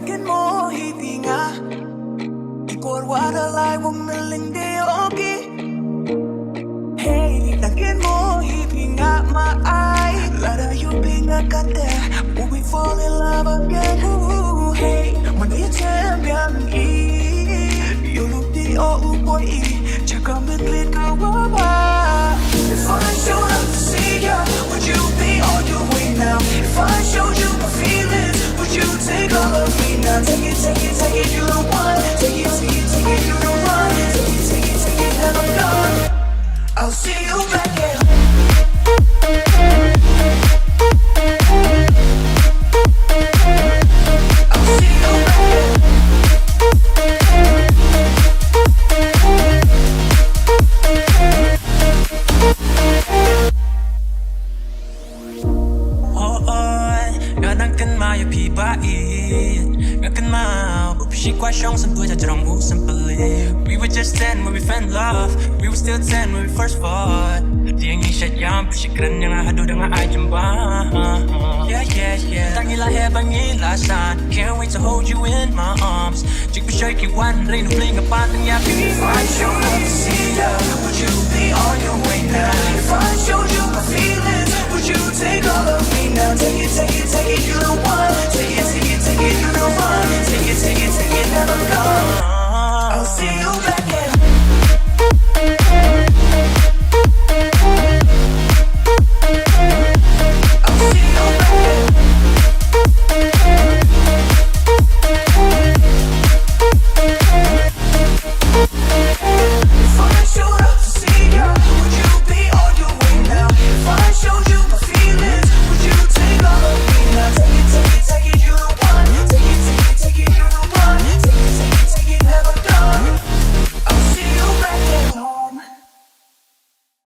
Takin mo hitinga Ikor wadalay wong nalindeogi Hey, takin mo hitinga maay Larayo pinakate Will we fall in love again? Ooh, hey, manitem yang i Yuluk di o upoy i Tsaka mitlit kawawa If I showed up to see ya Would you be on your way now? If I showed you my feelings Would you take all of me now? Take it, take it, take it, you don't want Take it, take it, take it, you don't want Take it, take it, take it, and I'm gone I'll see you back at home I'll see you back at home Ngân cân mà yêu phí ba ít Ngân cân mà But she quite strong Some good I don't move simply We were just 10 when we found love We were still 10 when we first fought Di yang isya jam But she keren yang hadu dengan ai jembah Yeah, yeah, yeah Tangilah hebang ilasan Can't wait to hold you in my arms Jig bersyai kiwan Rin bling apa tengah If I showed up to see ya Would you be on your way now? If I showed you my feelings Would you take all of me now? Take it, take it